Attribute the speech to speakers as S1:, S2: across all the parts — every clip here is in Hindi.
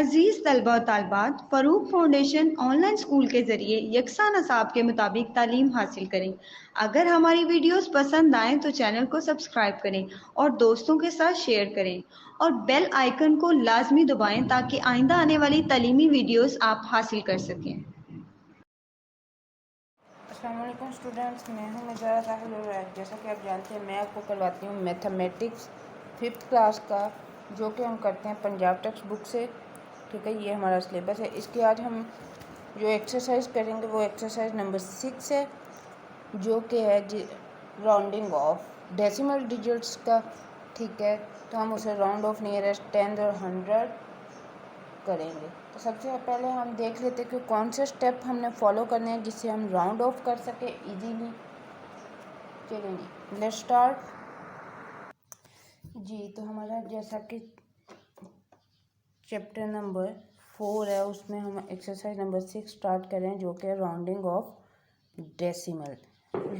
S1: अजीज़ तलबा और तालबात, फ़रूक फाउंडेशन ऑनलाइन स्कूल के ज़रिए यकसा नसाब के मुताबिक तालीम हासिल करें। अगर हमारी वीडियोस पसंद आएँ तो चैनल को सब्सक्राइब करें और दोस्तों के साथ शेयर करें और बेल आइकन को लाजमी दबाएं ताकि आइंदा आने वाली तालीमी वीडियोस आप हासिल कर सकें।
S2: अस्सलाम वालेकुम स्टूडेंट्स, मैं हूं नज़ारा साहिल और जैसा कि आप जानते हैं मैं आपको करवाती हूं मैथमेटिक्स 5th क्लास का, जो कि हम करते हैं पंजाब टेक्स्ट बुक से। ठीक है, ये हमारा सिलेबस है। इसके आज हम जो एक्सरसाइज करेंगे वो एक्सरसाइज नंबर 6 है, जो कि है राउंडिंग ऑफ डेसिमल डिजिट्स का। ठीक है, तो हम उसे राउंड ऑफ नियरेस्ट 10 और 100 करेंगे। तो सबसे पहले हम देख लेते हैं कि कौन से स्टेप हमने फॉलो करने हैं जिससे हम राउंड ऑफ कर सके इजीली। चलेंगे, लेट्स स्टार्ट जी। तो हमारा जैसा कि चैप्टर नंबर 4 है, उसमें हम एक्सरसाइज नंबर 6 स्टार्ट करें, जो कि rounding off decimal.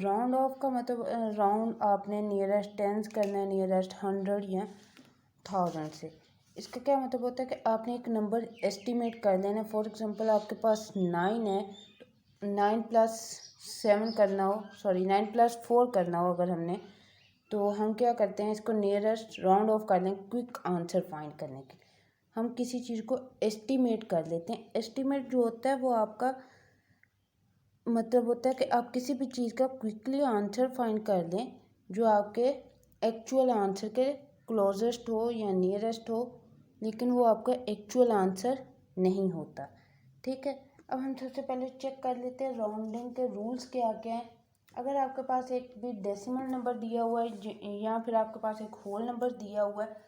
S2: Round of का मतलब राउंड आपने नियरेस्ट टेंस करना है, नियरेस्ट 100 या 1000 से। इसका क्या मतलब होता है कि आपने एक नंबर एस्टिमेट कर लेना। फॉर एग्जांपल आपके पास 9 है, 9 प्लस 7 करना हो, सॉरी 9 प्लस 4 करना हो अगर हमने, तो हम क्या करते हैं, इसको नियरेस्ट राउंड ऑफ कर लें क्विक आंसर फाइंड करने के लिए। हम किसी चीज़ को एस्टिमेट कर लेते हैं। एस्टिमेट जो होता है वो आपका मतलब होता है कि आप किसी भी चीज़ का क्विकली आंसर फाइंड कर लें जो आपके एक्चुअल आंसर के क्लोजेस्ट हो या नियरेस्ट हो, लेकिन वो आपका एक्चुअल आंसर नहीं होता। ठीक है, अब हम सबसे पहले चेक कर लेते हैं राउंडिंग के रूल्स क्या क्या हैं। अगर आपके पास एक भी डेसिमल नंबर दिया हुआ है या फिर आपके पास एक होल नंबर दिया हुआ है,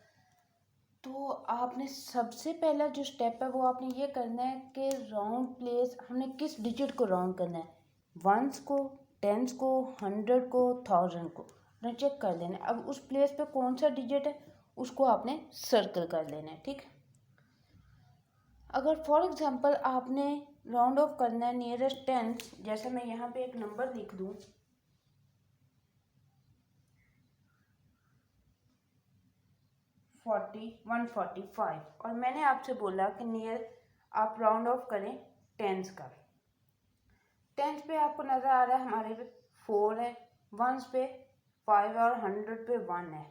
S2: तो आपने सबसे पहला जो स्टेप है वो आपने ये करना है कि राउंड प्लेस हमने किस डिजिट को राउंड करना है, वंस को, टेंस को, 100 को, 1000 को आपने चेक कर लेना है। अब उस प्लेस पे कौन सा डिजिट है उसको आपने सर्कल कर लेना है। ठीक है, अगर फॉर एग्जांपल आपने राउंड ऑफ करना है नियरेस्ट टेंस, जैसे मैं यहाँ पे एक नंबर लिख दूँ 145, और मैंने आपसे बोला कि नियर आप राउंड ऑफ करें टेंस का। टेंस पे आपको नज़र आ रहा है हमारे पे 4 है, वंस पे 5 और 100 पे 1 है।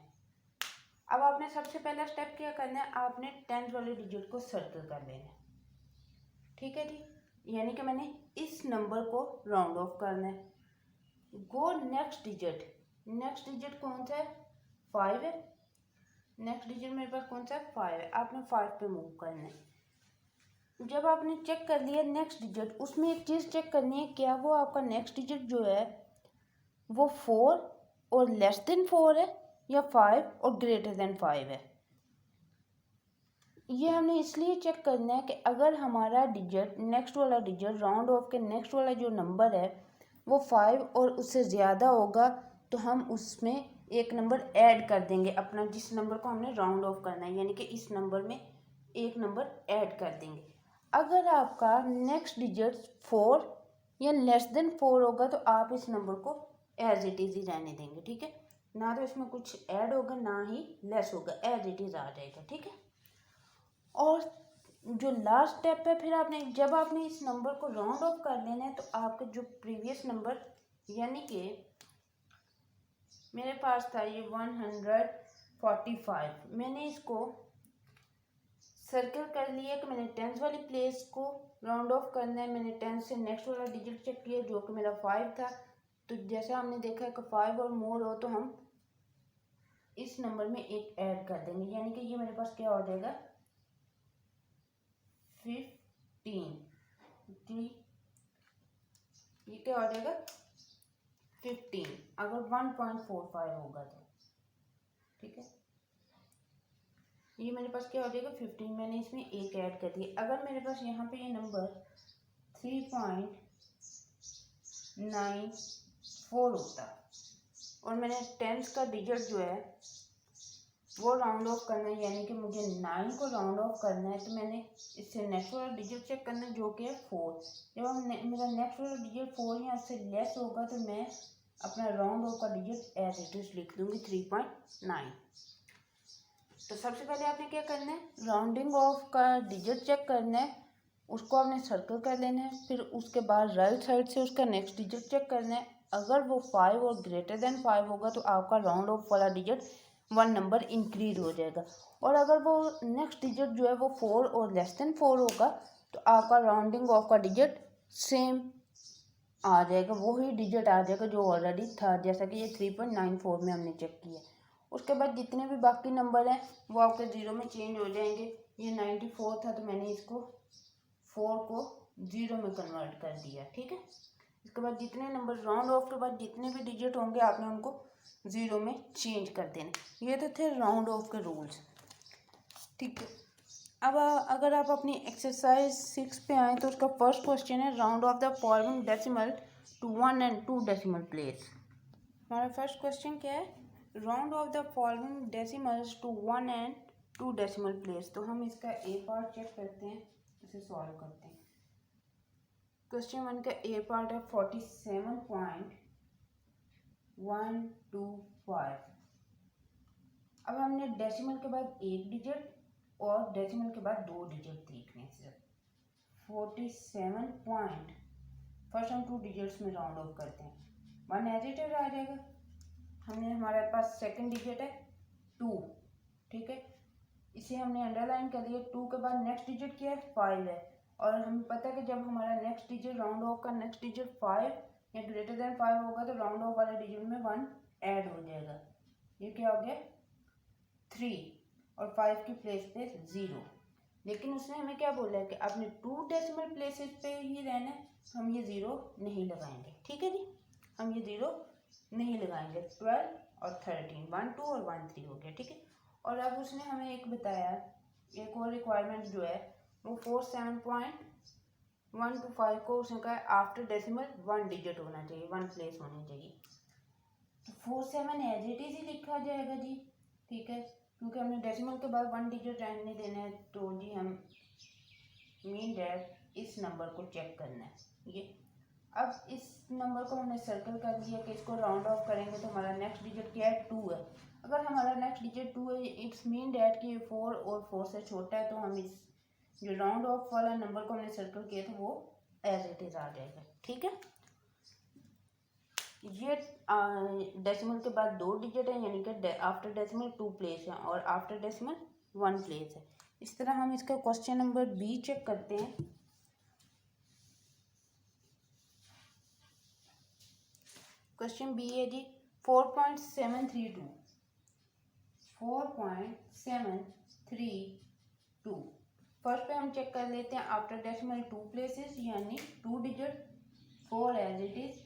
S2: अब आपने सबसे पहला स्टेप क्या करना है, आपने टेंस वाले डिजिट को सर्कल कर लेना है। ठीक है जी, यानी कि मैंने इस नंबर को राउंड ऑफ करना है। Go next digit, next digit कौन सा है, 5 है। नेक्स्ट डिजिट मेरे पास कौन सा है, 5 है। आपने 5 पे मूव करना है। जब आपने चेक कर लिया नेक्स्ट डिजिट, उसमें एक चीज़ चेक करनी है, क्या वो आपका नेक्स्ट डिजिट जो है वो 4 और लेस देन 4 है या 5 और ग्रेटर देन 5 है। ये हमने इसलिए चेक करना है कि अगर हमारा डिजिट नेक्स्ट वाला डिजिट राउंड ऑफ के नेक्स्ट वाला जो नंबर है वो 5 और उससे ज़्यादा होगा, तो हम उसमें एक नंबर ऐड कर देंगे अपना, जिस नंबर को हमने राउंड ऑफ करना है, यानी कि इस नंबर में एक नंबर ऐड कर देंगे। अगर आपका नेक्स्ट डिजिट 4 या लेस देन 4 होगा तो आप इस नंबर को एज इट इज़ ही रहने देंगे। ठीक है, ना तो इसमें कुछ ऐड होगा ना ही लेस होगा, एज इट इज़ आ जाएगा। ठीक है, और जो लास्ट स्टेप है, फिर आपने जब आपने इस नंबर को राउंड ऑफ कर लेना है, तो आपका जो प्रीवियस नंबर, यानी कि मेरे पास था ये 145, मैंने इसको सर्कल कर लिया कि मैंने टेंस वाली प्लेस को राउंड ऑफ करना है। मैंने टेंस से नेक्स्ट वाला डिजिट चेक किया जो कि मेरा 5 था। तो जैसा हमने देखा कि 5 और मोर हो तो हम इस नंबर में एक ऐड कर देंगे, यानी कि ये मेरे पास क्या हो जाएगा 15 जी, ये क्या हो जाएगा 15 अगर 1.45 होगा तो। ठीक है, ये मेरे पास क्या हो जाएगा 15, मैंने इसमें एक ऐड कर दिया। अगर मेरे पास यहाँ पे ये नंबर 3.94 होता और मैंने टेंस का डिजिट जो है वो राउंड ऑफ करना है, यानी कि मुझे 9 को राउंड ऑफ करना है, तो मैंने इससे नेक्स्ट वाला डिजिट चेक करना है जो कि है 4। जब हम मेरा नेक्स्ट वाला डिजिट 4 या उससे लेस होगा तो मैं अपना राउंड ऑफ का डिजिट एज इट इज लिख दूंगी 3.9। तो सबसे पहले आपने क्या करना है, राउंडिंग ऑफ का डिजिट चेक करना है, उसको आपने सर्कल कर लेना है। फिर उसके बाद राइट साइड से उसका नेक्स्ट डिजिट चेक करना है। अगर वो 5 और ग्रेटर देन 5 होगा तो आपका राउंड ऑफ वाला डिजिट 1 नंबर इंक्रीज हो जाएगा। और अगर वो नेक्स्ट डिजिट जो है वो 4 और लेस देन 4 होगा तो आपका राउंडिंग ऑफ का डिजिट सेम आ जाएगा, वही डिजिट आ जाएगा जो ऑलरेडी था, जैसा कि ये 3.94 में हमने चेक किया। उसके बाद जितने भी बाकी नंबर हैं वो आपके 0 में चेंज हो जाएंगे। ये 94 था तो मैंने इसको 4 को 0 में कन्वर्ट कर दिया, ठीक है। इसके बाद जितने नंबर राउंड ऑफ के बाद जितने भी डिजिट होंगे आपने उनको 0 में चेंज कर देना। ये तो थे राउंड ऑफ के रूल्स, ठीक है। अब अगर आप अपनी एक्सरसाइज 6 पे आए तो उसका फर्स्ट क्वेश्चन है round off the following decimal to 1 and 2 decimal place. हमारा फर्स्ट क्वेश्चन क्या है, round off the following decimals to 1 and 2 decimal place. तो हम इसका ए पार्ट चेक करते हैं, इसे सॉल्व करते हैं। क्वेश्चन 1 का ए पार्ट है 47.125। अब हमने डेसिमल के बाद एक डिजिट और डेसिमल के बाद 2 डिजिट देखने से 47 पॉइंट, फर्स्ट हम 2 डिजिट्स में राउंड ऑफ करते हैं, 1 एज इट इज आ जाएगा। हमने हमारे पास सेकंड डिजिट है 2, ठीक है, इसे हमने अंडरलाइन कर दिया। 2 के बाद नेक्स्ट डिजिट क्या है 5 है, और हमें पता है कि जब हमारा नेक्स्ट डिजिट राउंड ऑफ का नेक्स्ट डिजिट 5 या ग्रेटर देन 5 होगा तो राउंड ऑफ वाले डिजिट में 1 ऐड हो जाएगा। ये क्या हो गया 3 और 5 की प्लेस पे 0। लेकिन उसने हमें क्या बोला है कि आपने 2 डेसिमल प्लेसेस पे ही रहना है, तो हम ये 0 नहीं लगाएंगे, ठीक है जी, हम ये 0 नहीं लगाएंगे। 12 और 13 1 2 और 1 3 हो गया, ठीक है। और अब उसने हमें एक बताया, एक और रिक्वायरमेंट जो है वो 47.125 को उसने कहा आफ्टर डेसिमल 1 डिजिट होना चाहिए, 1 प्लेस होनी चाहिए। तो 47 एज इट इज ही लिखा जाएगा जी, ठीक है, क्योंकि हमने डेसिमल के बाद 1 डिजिट रहने देना है। तो जी हम मीन डैट इस नंबर को चेक करना है ये। अब इस नंबर को हमने सर्कल कर लिया कि इसको राउंड ऑफ करेंगे तो हमारा नेक्स्ट डिजिट क्या है 2 है। अगर हमारा नेक्स्ट डिजिट 2 है, इट्स मीन डैट कि 4 और 4 से छोटा है, तो हम इस जो राउंड ऑफ वाला नंबर को हमने सर्कल किया था वो एज इट इज आ जाएगा, ठीक है। ये डेसिमल के बाद 2 डिजिट है, यानी कि आफ्टर डेसिमल 2 प्लेस है और आफ्टर डेसिमल 1 प्लेस है। इस तरह हम इसका क्वेश्चन नंबर बी चेक करते हैं। क्वेश्चन बी है जी 4.732 4.732। फर्स्ट पे हम चेक कर लेते हैं आफ्टर डेसिमल 2 प्लेसेस, यानी 2 digit 4 as it is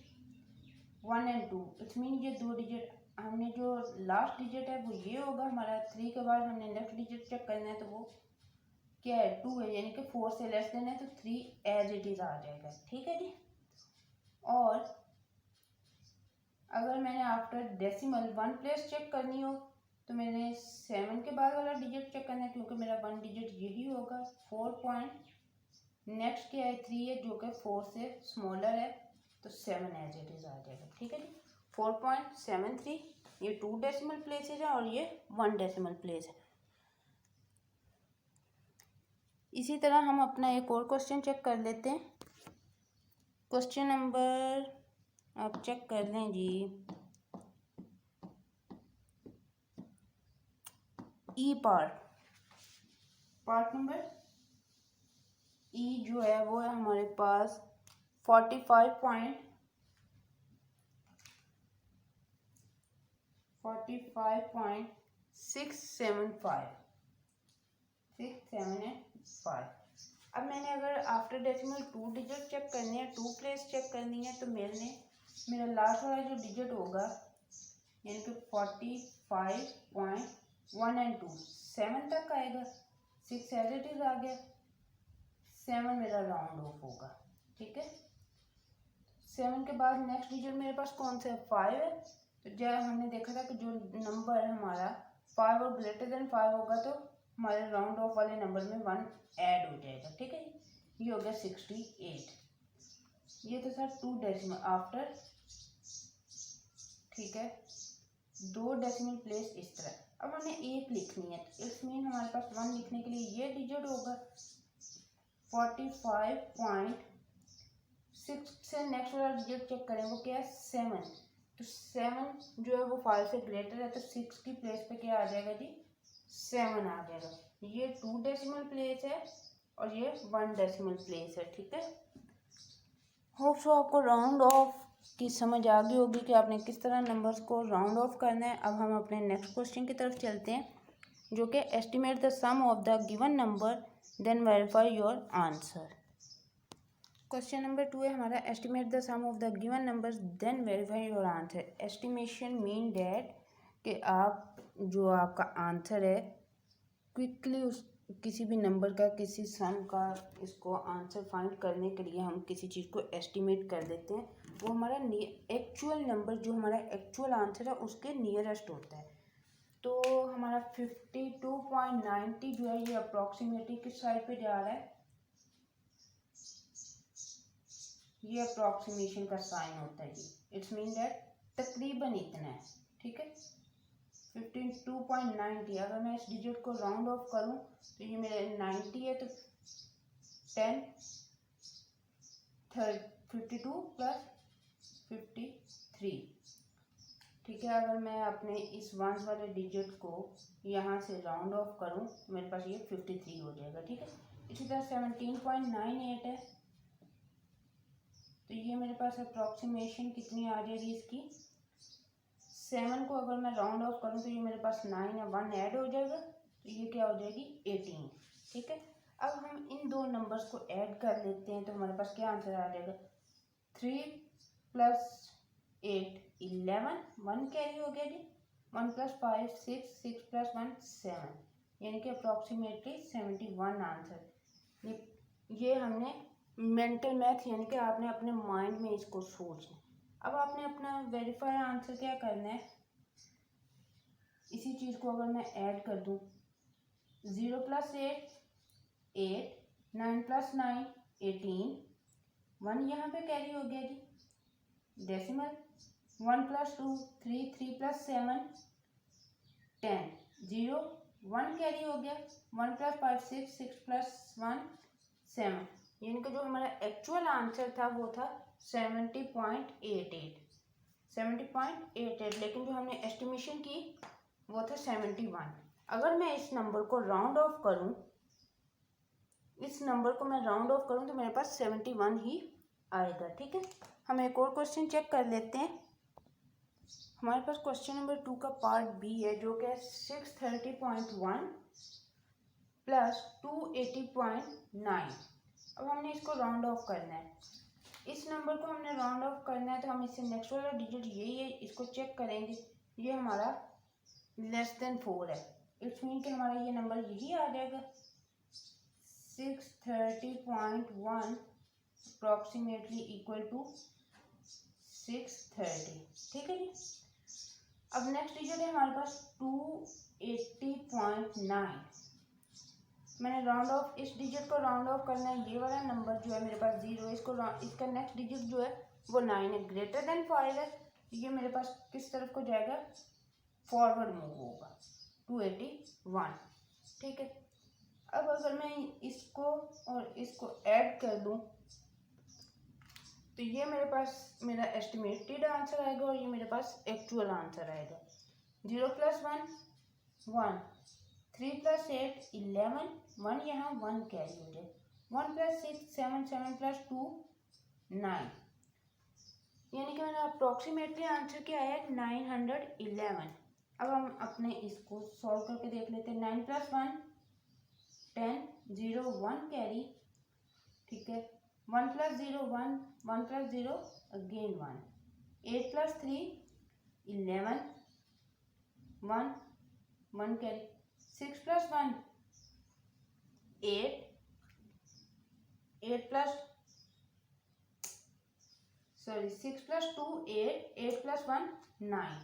S2: 1 and 2। It's mean ये 2 डिजिट, हमने जो लास्ट डिजिट है वो ये होगा हमारा। 3 के बाद हमने नेक्स्ट डिजिट चेक करना है तो वो क्या है 2 है, यानी कि 4 से लेस देन है तो 3 एज इट इज आ जाएगा, ठीक है जी। और अगर मैंने आफ्टर डेसिमल 1 प्लेस चेक करनी हो तो मैंने 7 के बाद वाला डिजिट चेक करना है, क्योंकि मेरा 1 डिजिट यही होगा। 4 पॉइंट नेक्स्ट क्या है 3 है, जो कि 4 से स्मॉलर है, तो 7 एज इट इज आ जाएगा, ठीक है जी। 4.73 ये 2 डेसिमल प्लेसेस है और ये 1 डेसिमल प्लेस है। इसी तरह हम अपना एक और क्वेश्चन चेक कर लेते हैं। क्वेश्चन नंबर आप चेक कर लें जी, ई पार्ट नंबर ई जो है वो है हमारे पास 45.675। अब मैंने अगर आफ्टर डेसिमल 2 डिजिट चेक करनी है, 2 प्लेस चेक करनी है, तो मेरा लास्ट वाला जो डिजिट होगा यानी कि 45.1 and 2 7 तक आएगा। 6 एज इट इज आ गया, 7 मेरा राउंड ऑफ होगा, ठीक है। 7 के बाद नेक्स्ट डिजिट मेरे पास कौन सा है 5 है। तो जब हमने देखा था कि जो नंबर हमारा 5 और ग्रेटर देन 5 होगा तो हमारे राउंड ऑफ वाले नंबर में 1 ऐड हो जाएगा, ठीक है। ये हो गया 68। ये तो सर 2 डेसिमल आफ्टर, ठीक है, 2 डेसिमल प्लेस इस तरह। अब हमने 1 लिखनी है, इट्स मीन हमारे पास 1 लिखने के लिए ये डिजिट होगा 45.6 से नेक्स्ट वाला डिजिट चेक करें, वो क्या है 7। तो 7 जो है वो 5 से ग्रेटर है, तो 6 की प्लेस पे क्या आ जाएगा जी 7 आ जाएगा। ये 2 डेसिमल प्लेस है और ये 1 डेसिमल प्लेस है, ठीक है। होप सो आपको राउंड ऑफ की समझ आ गई होगी कि आपने किस तरह नंबर्स को राउंड ऑफ करना है। अब हम अपने नेक्स्ट क्वेश्चन की तरफ चलते हैं, जो कि estimate the sum of the given number then verify your answer. Question number 2 है हमारा, estimate the sum of the given numbers then verify your answer. Estimation mean that कि आप जो आपका आंसर है क्विकली उस किसी भी नंबर का, किसी सम का, इसको आंसर फाइंड करने के लिए हम किसी चीज़ को एस्टिमेट कर देते हैं। वो हमारा एक्चुअल नंबर जो हमारा एक्चुअल आंसर है उसके नियरेस्ट होता है। तो हमारा 52.90 जो है ये अप्रॉक्सीमेटली किस साइड पे जा रहा है, ये अप्रॉक्सीमेशन का साइन होता है जी। इट्स मीन दैट तकरीबन इतना है, ठीक है। 52.90 अगर मैं इस डिजिट को राउंड ऑफ करूं तो ये मेरे 90 है, तो 10 52 प्लस 53, ठीक है। अगर मैं अपने इस वंस वाले डिजिट को यहाँ से राउंड ऑफ करूं तो मेरे पास ये 53 हो जाएगा, ठीक है। इसी तरह 17.98 है, तो ये मेरे पास अप्रॉक्सीमेशन कितनी आ जाएगी इसकी, 7 को अगर मैं राउंड ऑफ करूँ तो ये मेरे पास 9 है, 1 ऐड हो जाएगा तो ये क्या हो जाएगी 18, ठीक है। अब हम इन दो नंबर्स को ऐड कर लेते हैं तो हमारे पास क्या आंसर आ जाएगा, 3 प्लस 8 11, 1 कैरी हो गया जी, 1 प्लस 5 6, 6 प्लस 1 7, यानी कि अप्रॉक्सीमेटली 71 आंसर। ये हमने मेंटल मैथ यानी कि आपने अपने माइंड में इसको सोचना। अब आपने अपना वेरीफाई आंसर क्या करना है, इसी चीज़ को अगर मैं ऐड कर दूँ, 0 प्लस 8 8, 9 प्लस 9 18, 1 यहाँ पे कैरी हो गया जी डेसिमल, 1 प्लस 2 3, 3 प्लस 7 10, 0 1 कैरी हो गया, 1 प्लस 5 6, 6 प्लस 1 7, यानी कि जो हमारा एक्चुअल आंसर था वो था 70.88, लेकिन जो हमने एस्टिमेशन की वो था 71। अगर मैं इस नंबर को राउंड ऑफ करूं, इस नंबर को मैं राउंड ऑफ करूं तो मेरे पास 71 ही आएगा, ठीक है। हम एक और क्वेश्चन चेक कर लेते हैं। हमारे पास क्वेश्चन नंबर 2 का पार्ट बी है, जो कि 630.1 प्लस 280.9। अब हमने इसको राउंड ऑफ करना है, इस नंबर को हमने राउंड ऑफ करना है, तो हम इससे नेक्स्ट वाला डिजिट यही है, इसको चेक करेंगे, ये हमारा लेस देन 4 है, इट्स मीन कि हमारा ये नंबर यही आ जाएगा 630.1 अप्रॉक्सीमेटली इक्वल टू 630, ठीक है जी। अब नेक्स्ट डिजिट है हमारे पास 280.9। मैंने राउंड ऑफ, इस डिजिट को राउंड ऑफ करना है, ये वाला नंबर जो है मेरे पास 0 है, इसको इसका नेक्स्ट डिजिट जो है वो 9 है, ग्रेटर देन 5 है, ये मेरे पास किस तरफ को जाएगा, फॉरवर्ड मूव होगा 281, ठीक है। अब अगर मैं इसको और इसको ऐड कर दूं तो ये मेरे पास मेरा एस्टिमेटेड आंसर आएगा और ये मेरे पास एक्चुअल आंसर आएगा। 0 प्लस 1 1, 3 प्लस 8 11, 1 यहाँ 1 कैरी हो जाए, 1 प्लस 6 7, 7 प्लस 2 9, यानी कि मेरा अप्रॉक्सीमेटली आंसर क्या आया 911। अब हम अपने इसको सॉल्व करके देख लेते हैं। 9 प्लस 1 10, 0 1 कैरी, ठीक है। 1 plus 0 1, 1 plus 0 again 1, 8 plus 3 11, 1 1 carry, 6 plus 1 8, 8 plus 6 plus 2 8, 8 plus 1 9,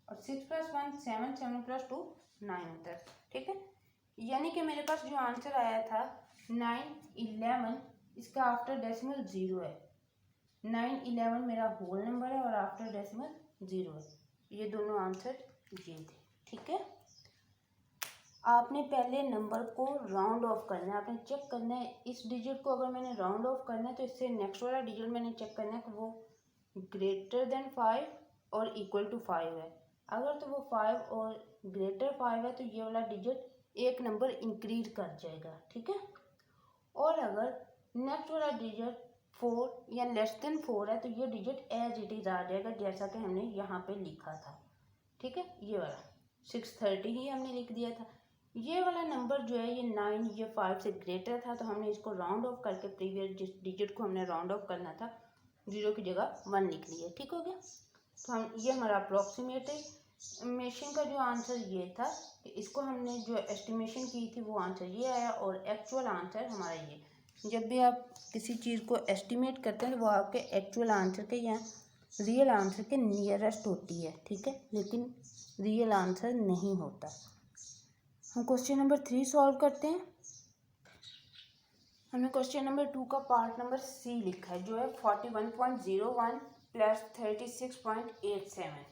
S2: और 6 प्लस 1 7, 7 प्लस 2 9 होता है, ठीक है। यानी कि मेरे पास जो आंसर आया था 911, इसका आफ्टर डेसिमल 0 है, 911 मेरा होल नंबर है और आफ्टर डेसिमल 0 है, ये दोनों आंसर ये थे, ठीक है। आपने पहले नंबर को राउंड ऑफ करना है, आपने चेक करना है इस डिजिट को अगर मैंने राउंड ऑफ करना है तो इससे नेक्स्ट वाला डिजिट मैंने चेक करना है कि वो ग्रेटर देन 5 और इक्वल टू 5 है। अगर तो वो 5 और ग्रेटर 5 है तो ये वाला डिजिट एक नंबर इंक्रीज कर जाएगा, ठीक है। और अगर नेक्स्ट वाला डिजिट 4 या लेस देन 4 है तो ये डिजिट एज इट इज आ जाएगा जैसा कि हमने यहाँ पे लिखा था, ठीक है। ये वाला 630 ही हमने लिख दिया था। ये वाला नंबर जो है ये 9 ये 5 से ग्रेटर था तो हमने इसको राउंड ऑफ करके प्रीवियस जिस डिजिट को हमने राउंड ऑफ करना था 0 की जगह 1 लिख लिया, ठीक हो गया। तो हम ये हमारा अप्रोक्सीमेशन का जो आंसर ये था कि इसको हमने जो एस्टिमेशन की थी वो आंसर ये आया और एक्चुअल आंसर हमारा ये। जब भी आप किसी चीज़ को एस्टिमेट करते हैं तो वो आपके एक्चुअल आंसर के या रियल आंसर के नियरेस्ट होती है, ठीक है, लेकिन रियल आंसर नहीं होता। हम क्वेश्चन नंबर 3 सॉल्व करते हैं। हमने क्वेश्चन नंबर 2 का पार्ट नंबर सी लिखा है जो है 41.01 प्लस 36.87।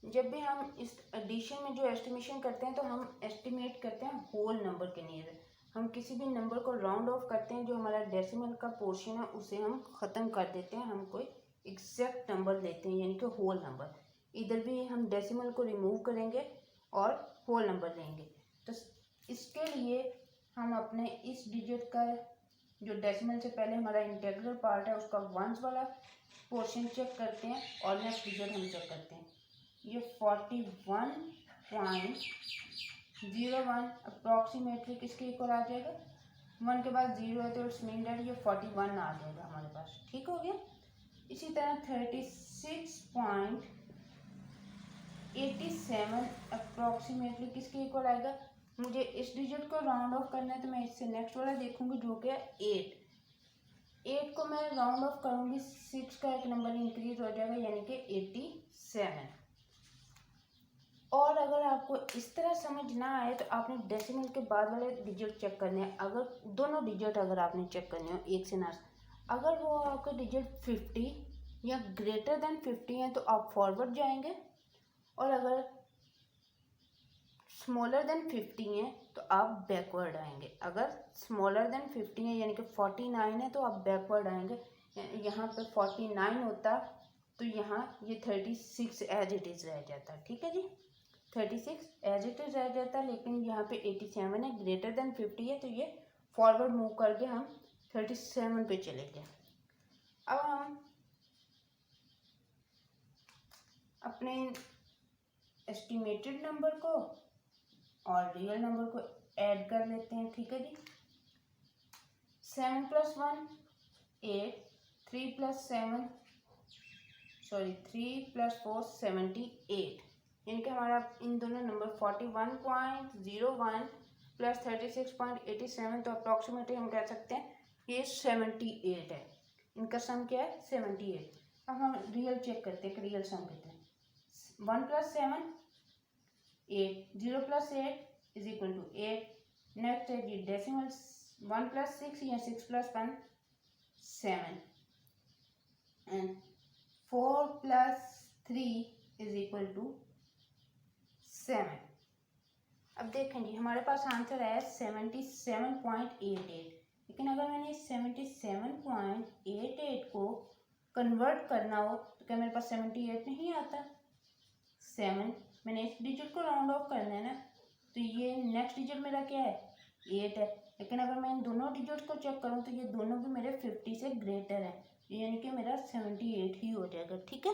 S2: जब भी हम इस एडिशन में जो एस्टिमेशन करते हैं तो हम एस्टिमेट करते हैं होल नंबर के नियर। हम किसी भी नंबर को राउंड ऑफ करते हैं जो हमारा डेसिमल का पोर्शन है उसे हम ख़त्म कर देते हैं, हम कोई एग्जैक्ट नंबर लेते हैं यानी कि होल नंबर। इधर भी हम डेसिमल को रिमूव करेंगे और होल नंबर लेंगे। तो इसके लिए हम अपने इस डिजिट का जो डेसिमल से पहले हमारा इंटीग्रल पार्ट है उसका वंस वाला पोर्शन चेक करते हैं और नेक्स्ट डिजिट हम चेक करते हैं। ये 41.01 अप्रॉक्सीमेटली किसके इक्वल आ जाएगा, 1 के बाद 0 है तो इट्स मीन दैट ये 41 आ जाएगा हमारे पास, ठीक हो गया। इसी तरह 36.87 अप्रॉक्सीमेटली किसके इक्वल आएगा। मुझे इस डिजिट को राउंड ऑफ करना है तो मैं इससे नेक्स्ट वाला देखूंगी जो कि 8 को मैं राउंड ऑफ करूंगी 6 का एक नंबर इंक्रीज हो जाएगा यानी कि 87। और अगर आपको इस तरह समझ ना आए तो आपने डेसिमल के बाद वाले डिजिट चेक करने हैं। अगर दोनों डिजिट अगर आपने चेक करने हो एक से ना, अगर वो आपका डिजिट 50 या ग्रेटर देन 50 है तो आप फॉरवर्ड जाएंगे और अगर स्मॉलर देन 50 है तो आप बैकवर्ड आएंगे। अगर स्मॉलर देन 50 है यानी कि 49 है तो आप बैकवर्ड आएंगे। यहाँ पे 49 होता तो यहाँ ये 36 एज इट इज़ रह जाता, ठीक है जी, 36 एज इट इज़ रह जाता। लेकिन यहाँ पे 87 है, ग्रेटर देन 50 है तो ये फॉरवर्ड मूव करके हम 37 पे चले गए। अब हम अपने एस्टिमेटेड नंबर को और रियल नंबर को ऐड कर लेते हैं, ठीक है जी। 7 + 1 8, 3 + 4 78 यानी कि हमारा इन दोनों नंबर 41.01 प्लस 36.87 तो अप्रॉक्सीमेटली हम कह सकते हैं ये 78 है। इनका सम क्या है 78। अब हम रियल चेक करते हैं कि रियल सम कितना है। 1 + 7 8, 0 + 8 इज इक्वल टू 8। नेक्स्ट है जी डेसिमल 1 + 6 या 6 + 1 7 एंड 4 + 3 इज इक्वल टू 7। अब देखें जी हमारे पास आंसर है 77.88। लेकिन अगर मैंने 77.88 को कन्वर्ट करना हो तो क्या मेरे पास 78 नहीं आता। 7 मैंने इस डिजिट को राउंड ऑफ करना है ना तो ये नेक्स्ट डिजिट मेरा क्या है 8 है। लेकिन अगर मैं इन दोनों डिजिट को चेक करूँ तो ये दोनों भी मेरे 50 से ग्रेटर है यानी कि मेरा 78 ही हो जाएगा, ठीक है।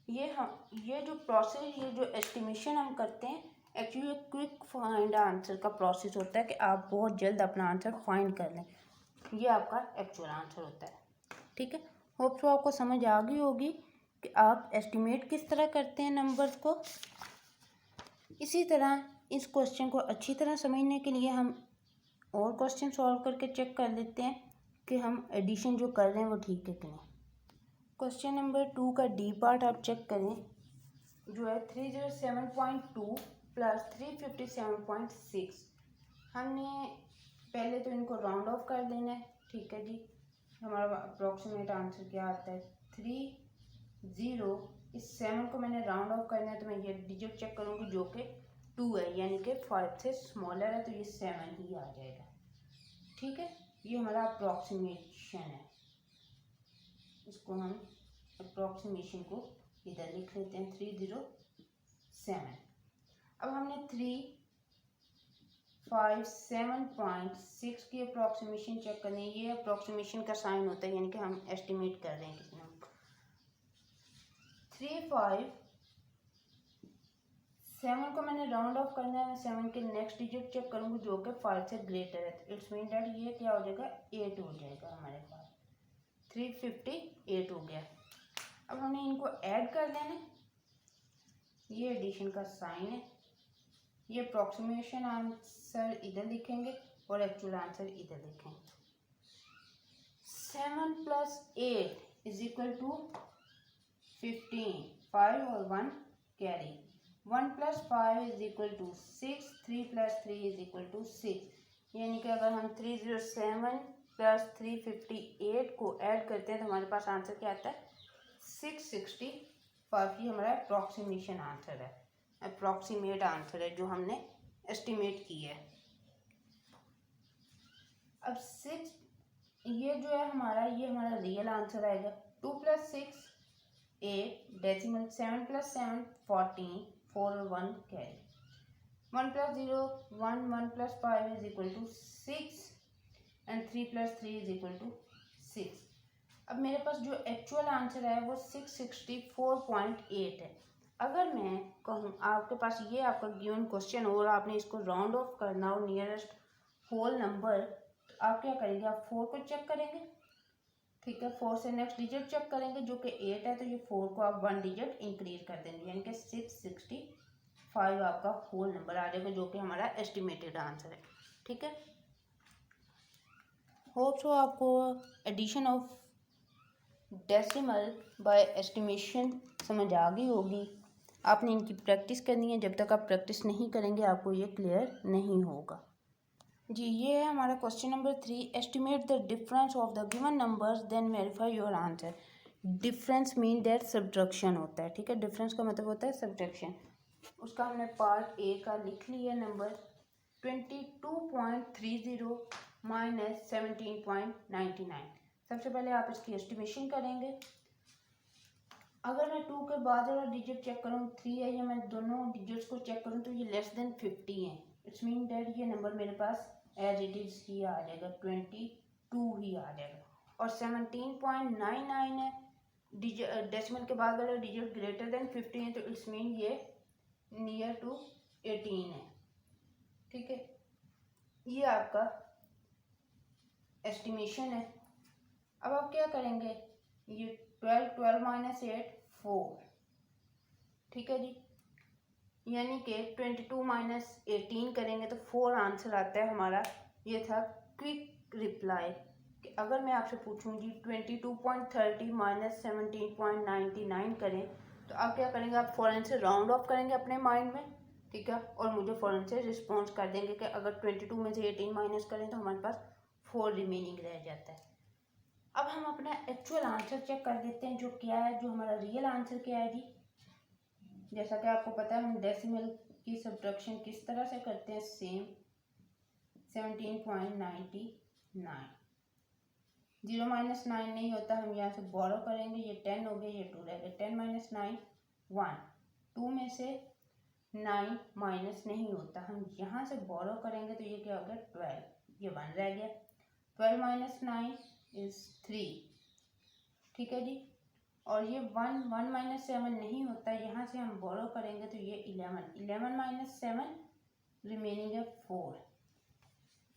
S2: ये जो प्रोसेस ये जो एस्टिमेशन हम करते हैं एक्चुअली क्विक फाइंड आंसर का प्रोसेस होता है कि आप बहुत जल्द अपना आंसर फाइंड कर लें। ये आपका एक्चुअल आंसर होता है, ठीक है। होप सो आपको समझ आ गई होगी कि आप एस्टिमेट किस तरह करते हैं नंबर्स को। इसी तरह इस क्वेश्चन को अच्छी तरह समझने के लिए हम और क्वेश्चन सॉल्व करके चेक कर लेते हैं कि हम एडिशन जो कर रहे हैं वो ठीक है कि नहीं। क्वेश्चन नंबर 2 का डी पार्ट आप चेक करें जो है 307.2 प्लस 357.6। हमने पहले तो इनको राउंड ऑफ कर देना है, ठीक है जी। हमारा अप्रोक्सीमेट आंसर क्या आता है 30। इस 7 को मैंने राउंड ऑफ करना है तो मैं ये डिजिट चेक करूँगी जो कि 2 है, यानी कि 5 से स्मॉलर है, तो ये 7 ही आ जाएगा। ठीक है, ये हमारा अप्रॉक्सीमेशन है। इसको हम अप्रॉक्सीमेशन को इधर लिख लेते हैं 307। अब हमने 357.6 की अप्रॉक्सीमेशन चेक करनी है। ये अप्रॉक्सीमेशन का साइन होता है, यानी कि हम एस्टिमेट कर रहे हैं किसी नंबर। 357 को मैंने राउंड ऑफ करना है। मैं 7 के नेक्स्ट डिजिट चेक करूँगी जो कि 5 से ग्रेटर है। इट्स मीन डैट ये क्या हो जाएगा, 8 हो जाएगा हमारे पास। 358 हो गया। अब हमने इनको ऐड कर देना है। ये एडिशन का साइन है। ये अप्रॉक्सीमेशन आंसर इधर लिखेंगे और एक्चुअल आंसर इधर लिखेंगे। 7 + 8 = 15। 5 और 1 कैरी। 1 + 5 = 6। 3 + 3 = 6। यानी कि अगर हम 307 + 358 को ऐड करते हैं तो हमारे पास आंसर क्या आता है, 665। ये हमारा अप्रॉक्सीमेशन आंसर है, अप्रॉक्सीमेट आंसर है जो हमने एस्टिमेट किया है। अब 6 ये जो है हमारा, ये हमारा रियल आंसर आएगा। 2 + 6 8 डेसिमल। 7 + 7 14। 4 और 1 कैरी। 1 + 0 1। 1 + 5 = 6 एंड 3 + 3 = 6। अब मेरे पास जो एक्चुअल आंसर है वो 664.8 है। अगर मैं कहूँ आपके पास ये आपका गिवन क्वेश्चन हो और आपने इसको राउंड ऑफ करना हो नियरेस्ट होल नंबर, तो आप क्या करेंगे, आप 4 को चेक करेंगे। ठीक है, 4 से नेक्स्ट डिजिट चेक करेंगे जो कि 8 है, तो ये 4 को आप 1 डिजिट इंक्रीज कर देंगे, यानी कि 665 आपका होल नंबर आ जाएगा जो कि हमारा एस्टिमेटेड आंसर है। ठीक है, होप सो आपको addition of decimal by estimation समझ आ गई होगी। आपने इनकी प्रैक्टिस करनी है। जब तक आप प्रैक्टिस नहीं करेंगे आपको ये क्लियर नहीं होगा। जी, ये है हमारा question number 3। Estimate the difference of the given numbers then verify your answer. Difference mean that subtraction होता है। ठीक है, डिफरेंस का मतलब होता है सब्ट्रैक्शन। उसका हमने पार्ट ए का लिख लिया नंबर 22.30 - 17.99। सबसे पहले आप इसकी एस्टिमेशन करेंगे। अगर मैं 2 के बाद वाला डिजिट चेक करूँ 3 है, या मैं दोनों डिजिट्स को चेक करूँ तो ये लेस देन 50 है। इट्स मीन डैट ये नंबर मेरे पास एज इट इज ही आ जाएगा, 22 ही आ जाएगा। और 17.99 है, डेसिमल के बाद वाला डिजिट ग्रेटर देन 50 है, तो इट्स मीन ये नियर टू 18 है। ठीक है, ये आपका एस्टिमेशन है। अब आप क्या करेंगे, ये 12 - 8 4। ठीक है जी, यानी कि 22 - 18 करेंगे तो 4 आंसर आता है हमारा। ये था क्विक रिप्लाई। अगर मैं आपसे पूछूं जी 22.30 - 17.99 करें तो आप क्या करेंगे, आप फ़ौरन से राउंड ऑफ करेंगे अपने माइंड में। ठीक है, और मुझे फ़ौरन से रिस्पॉन्स कर देंगे कि अगर 22 में से 18 माइनस करें तो हमारे पास 4 रिमेनिंग रह जाता है। अब हम अपना एक्चुअल आंसर चेक कर देते हैं, जो क्या है, जो हमारा रियल आंसर क्या है जी। जैसा कि आपको पता है हम डेसिमल की सब्ट्रैक्शन किस तरह से करते हैं, सेम 17.99। 0 - 9 नहीं होता, हम यहाँ से बोरो करेंगे, ये 10 हो गया, ये 2 रह गया। 10 - 9 1। 2 में से 9 माइनस नहीं होता, हम यहाँ से बोरो करेंगे तो ये क्या हो गया, 12, ये 1 रह गया। 12 - 9 is 3। ठीक है जी, और ये 1 - 7 नहीं होता, यहाँ से हम बोरो करेंगे तो ये 11। 11 - 7 रिमेनिंग है 4।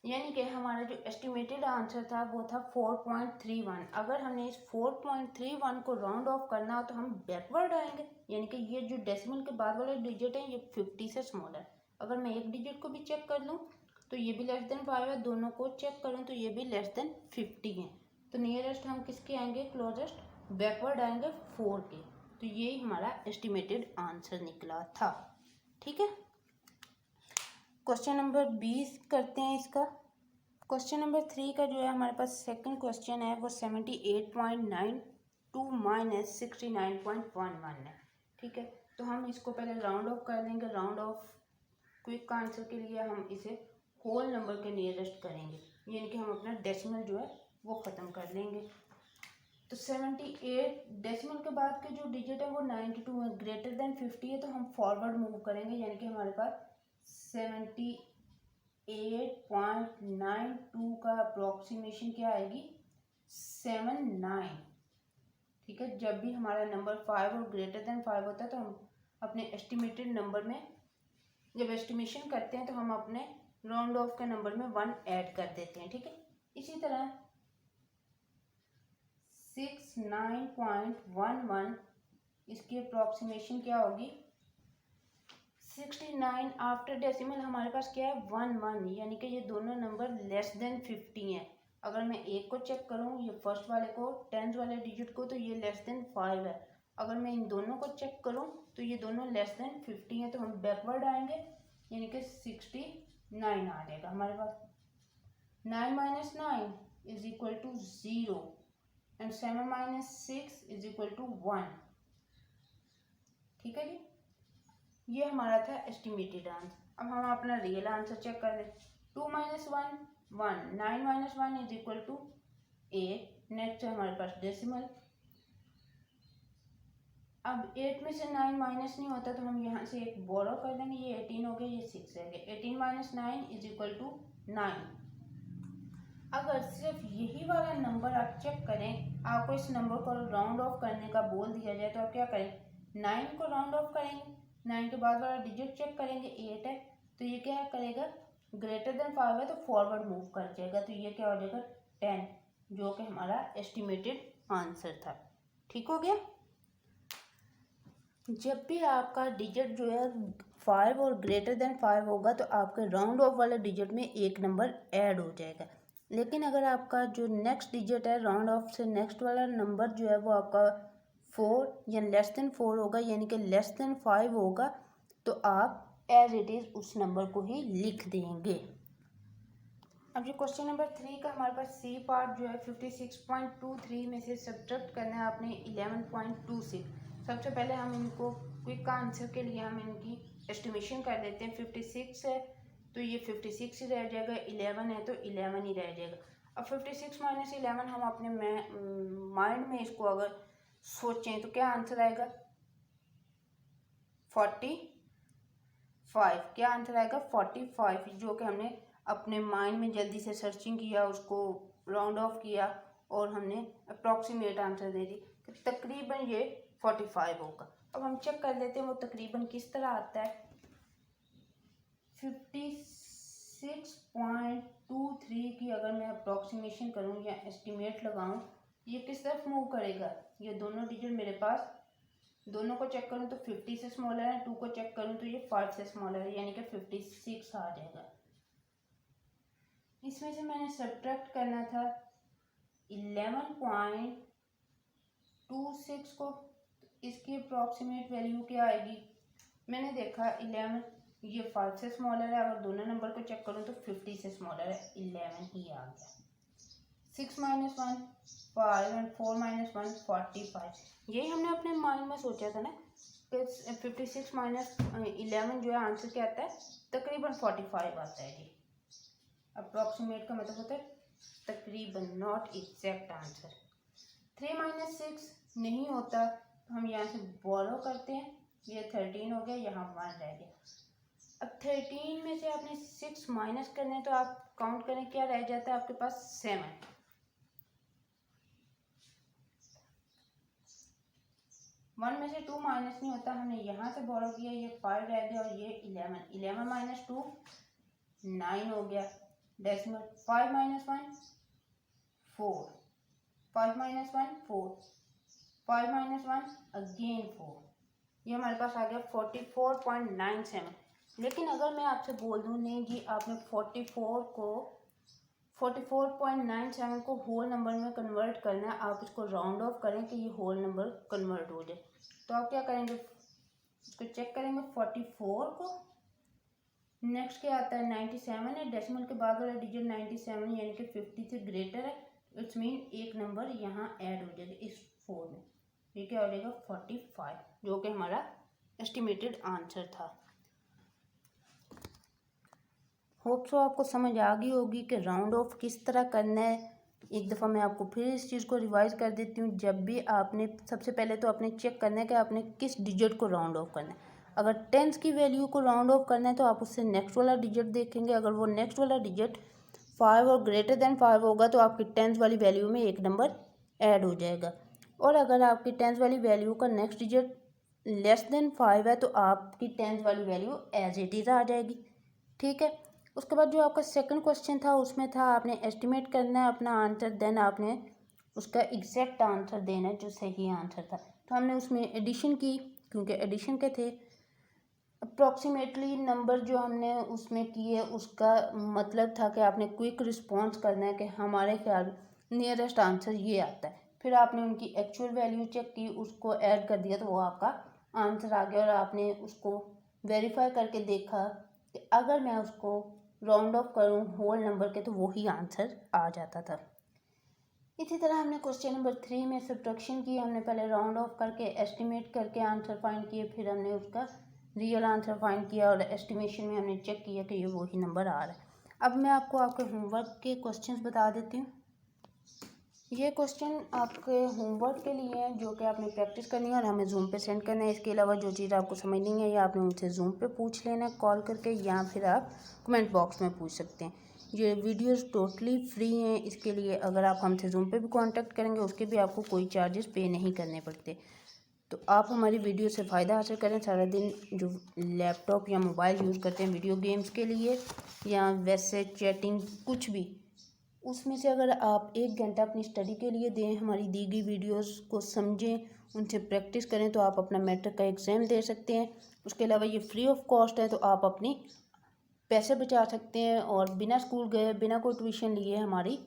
S2: यानी कि हमारा जो एस्टिमेटेड आंसर था वो था 4.31। अगर हमने इस 4.31 को राउंड ऑफ करना हो तो हम बैकवर्ड आएंगे, यानी कि ये जो डेसिमल के बाद वाले डिजिट हैं ये 50 से स्मॉल है। अगर मैं एक डिजिट को भी चेक कर लूँ तो ये भी लेस देन 5 है, दोनों को चेक करूँ तो ये भी लेस देन 50 है। तो नियरेस्ट हम किसके आएंगे, क्लोजेस्ट बैकवर्ड आएंगे 4 के। तो यही हमारा एस्टिमेटेड आंसर निकला था। ठीक है, क्वेश्चन नंबर 20 करते हैं इसका। क्वेश्चन नंबर 3 का जो है हमारे पास सेकंड क्वेश्चन है वो 78.92 - 69.11 है। ठीक है, तो हम इसको पहले राउंड ऑफ कर देंगे। राउंड ऑफ क्विक आंसर के लिए हम इसे होल नंबर के नियरेस्ट करेंगे, यानी कि हम अपना डेसिमल जो है वो ख़त्म कर लेंगे। तो 78 डेसिमल के बाद के जो डिजिट है वो 92 है, ग्रेटर देन 50 है, तो हम फॉरवर्ड मूव करेंगे, यानी कि हमारे पास 78.92 का अप्रोक्सीमेशन क्या आएगी, 79। ठीक है, जब भी हमारा नंबर 5 और ग्रेटर देन 5 होता है तो हम अपने एस्टिमेटेड नंबर में जब एस्टिमेशन करते हैं तो हम अपने राउंड ऑफ के नंबर में 1 ऐड कर देते हैं। ठीक है, इसी तरह 69.11 इसकी अप्रोक्सीमेशन क्या होगी, 69 आफ्टर डेसिमल हमारे पास क्या है 11, यानी कि ये दोनों नंबर लेस देन 50 हैं। अगर मैं एक को चेक करूँ, ये फर्स्ट वाले को, टेंथ वाले डिजिट को, तो ये लेस देन 5 है। अगर मैं इन दोनों को चेक करूँ तो ये दोनों लेस देन 50 हैं, तो हम बैकवर्ड आएंगे, यानी कि 69 आ जाएगा हमारे पास। 9 minus 9 is equal to 0 and 7 minus 6 is equal to 1। ठीक है जी, ये हमारा था एस्टिमेटेड आंसर। अब हम अपना रियल आंसर चेक कर लें। 2 minus 1 1, 9 minus 1 is equal to 8। Next है हमारे पास डेसिमल। अब 8 में से 9 माइनस नहीं होता तो हम यहाँ से एक बोरो कर देंगे, ये 18 हो गया, ये 6 रह गया। 18 माइनस 9 इज इक्वल टू 9। अगर सिर्फ यही वाला नंबर आप चेक करें, आपको इस नंबर को राउंड ऑफ करने का बोल दिया जाए तो आप क्या करें, 9 को राउंड ऑफ करेंगे, 9 के बाद वाला डिजिट चेक करेंगे, 8 है, तो ये क्या करेगा, ग्रेटर देन 5 है तो फॉरवर्ड मूव कर जाएगा, तो ये क्या हो जाएगा 10, जो कि हमारा एस्टिमेटेड आंसर था। ठीक हो गया। जब भी आपका डिजिट जो है 5 और ग्रेटर देन 5 होगा तो आपके राउंड ऑफ वाले डिजिट में एक नंबर ऐड हो जाएगा। लेकिन अगर आपका जो नेक्स्ट डिजिट है राउंड ऑफ से नेक्स्ट वाला नंबर जो है वो आपका 4 या लेस देन 4 होगा, यानी कि लेस देन 5 होगा, तो आप एज इट इज़ उस नंबर को ही लिख देंगे। अब जो क्वेश्चन नंबर 3 का हमारे पास सी पार्ट जो है 56.23 में से सब्ट्रैक्ट करना है आपने 11.26। सबसे पहले हम इनको क्विक आंसर के लिए हम इनकी एस्टिमेशन कर लेते हैं। 56 है तो ये 56 ही रह जाएगा, 11 है तो 11 ही रह जाएगा। अब 56 माइनस 11 हम अपने माइंड में इसको अगर सोचें तो क्या आंसर आएगा, 45। क्या आंसर आएगा 45, जो कि हमने अपने माइंड में जल्दी से सर्चिंग किया, उसको राउंड ऑफ किया और हमने अप्रॉक्सीमेट आंसर दे दी कि तकरीबन ये 45 होगा। अब हम चेक कर लेते हैं वो तकरीबन किस तरह आता है। 56.23 की अगर मैं अप्रॉक्सीमेशन करूँ या एस्टिमेट लगाऊं, ये किस तरफ मूव करेगा, ये दोनों डिजिट मेरे पास, दोनों को चेक करूँ तो 50 से स्मॉलर है, 2 को चेक करूँ तो ये 5 से स्मॉलर है, यानी कि 56 आ जाएगा। इसमें से मैंने सब्ट्रैक्ट करना था 11.26 को, इसकी अप्रॉक्सीमेट वैल्यू क्या आएगी, मैंने देखा 11 ये 5 से स्मॉलर है, अगर दोनों नंबर को चेक करूँ तो 50 से स्मॉलर है, 11 ही आ गया। 6 माइनस 1 5 एंड 4 माइनस 1 45। यही हमने अपने माइंड में सोचा था ना कि 56 माइनस 11 जो है आंसर क्या आता है, तकरीबन 45 आता है जी। अप्रॉक्सीमेट का मतलब होता है तकरीबन, नॉट एग्जैक्ट आंसर। 3 माइनस 6 नहीं होता तो हम यहाँ से बोरो करते हैं, ये 13 हो गया, यहाँ 1 रह गया। अब 13 में से आपने 6 माइनस करने हैं तो आप काउंट करें क्या रह जाता है आपके पास 7। 1 में से 2 माइनस नहीं होता, हमने यहाँ से बोरो किया, ये 5 रह गया और ये 11। 11 माइनस 2 9 हो गया। Decimal 5 minus 1 4, 5 minus 1 4, 5 minus 1 again 4, ये हमारे पास आ गया 44.97। लेकिन अगर मैं आपसे बोल दूँ नहीं जी आपने 44.97 को होल नंबर में कन्वर्ट करना है, आप इसको राउंड ऑफ करें कि ये होल नंबर कन्वर्ट हो जाए, तो आप क्या करेंगे, इसको चेक करेंगे 44 को, नेक्स्ट क्या आता है 97 है, डेसिमल के बाद वाला डिजिट 97 यानी कि 50 से ग्रेटर है, इट्स मीन एक नंबर यहाँ ऐड हो जाएगा इस 4 में, ये क्या हो जाएगा 45, जो कि हमारा एस्टिमेटेड आंसर था। होप सो आपको समझ आ गई होगी कि राउंड ऑफ किस तरह करना है। एक दफ़ा मैं आपको फिर इस चीज़ को रिवाइज़ कर देती हूँ। जब भी आपने सबसे पहले तो आपने चेक करना है कि आपने किस डिजिट को राउंड ऑफ करना है। अगर टेंस की वैल्यू को राउंड ऑफ करना है तो आप उससे नेक्स्ट वाला डिजिट देखेंगे। अगर वो नेक्स्ट वाला डिजिट 5 और ग्रेटर देन 5 होगा तो आपकी टेंस वाली वैल्यू में एक नंबर ऐड हो जाएगा। और अगर आपकी टेंस वाली वैल्यू का नेक्स्ट डिजिट लेस देन 5 है तो आपकी टेंस वाली वैल्यू एज इट इज़ आ जाएगी। ठीक है। उसके बाद जो आपका सेकंड क्वेश्चन था उसमें था आपने एस्टिमेट करना है अपना आंसर, देन आपने उसका एग्जैक्ट आंसर देना है जो सही आंसर था। तो हमने उसमें एडिशन की, क्योंकि एडिशन के थे अप्रॉक्सीमेटली नंबर जो हमने उसमें किए उसका मतलब था कि आपने क्विक रिस्पॉन्स करना है कि हमारे ख्याल नियरेस्ट आंसर ये आता है। फिर आपने उनकी एक्चुअल वैल्यू चेक की, उसको ऐड कर दिया तो वो आपका आंसर आ गया। और आपने उसको वेरीफाई करके देखा कि अगर मैं उसको राउंड ऑफ करूँ होल नंबर के तो वही आंसर आ जाता था। इसी तरह हमने क्वेश्चन नंबर 3 में सब्ट्रैक्शन की। हमने पहले राउंड ऑफ करके एस्टिमेट करके आंसर फाइंड किए, फिर हमने उसका रियल आंसर फाइंड किया और एस्टिमेशन में हमने चेक किया कि ये वही नंबर आ रहा है। अब मैं आपको आपके होमवर्क के क्वेश्चंस बता देती हूँ। ये क्वेश्चन आपके होमवर्क के लिए हैं जो कि आपने प्रैक्टिस करनी है और हमें जूम पे सेंड करना है। इसके अलावा जो चीज़ आपको समझ नहीं है या आपने उनसे जूम पे पूछ लेना है कॉल करके, या फिर आप कमेंट बॉक्स में पूछ सकते हैं। ये वीडियोस टोटली फ्री हैं। इसके लिए अगर आप हमसे जूम पे भी कांटेक्ट करेंगे उसके भी आपको कोई चार्जेस पे नहीं करने पड़ते। तो आप हमारी वीडियो से फ़ायदा हासिल करें। सारा दिन जो लैपटॉप या मोबाइल यूज़ करते हैं वीडियो गेम्स के लिए या वैसे चैटिंग कुछ भी, उसमें से अगर आप 1 घंटा अपनी स्टडी के लिए दें, हमारी दी गई वीडियोस को समझें, उनसे प्रैक्टिस करें तो आप अपना मैट्रिक का एग्ज़ाम दे सकते हैं। उसके अलावा ये फ्री ऑफ कॉस्ट है तो आप अपनी पैसे बचा सकते हैं और बिना स्कूल गए बिना कोई ट्यूशन लिए हमारी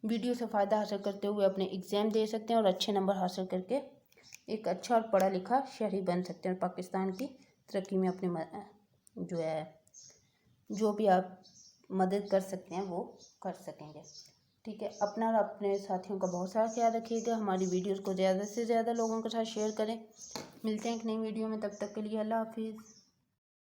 S2: वीडियो से फ़ायदा हासिल करते हुए अपने एग्ज़ाम दे सकते हैं और अच्छे नंबर हासिल करके एक अच्छा और पढ़ा लिखा शहरी बन सकते हैं और पाकिस्तान की तरक्की में अपने जो है जो भी आप मदद कर सकते हैं वो कर सकेंगे। ठीक है। अपना और अपने साथियों का बहुत सारा ख्याल रखिएगा। हमारी वीडियोस को ज़्यादा से ज़्यादा लोगों के साथ शेयर करें। मिलते हैं एक नई वीडियो में, तब तक के लिए अल्लाह हाफिज़।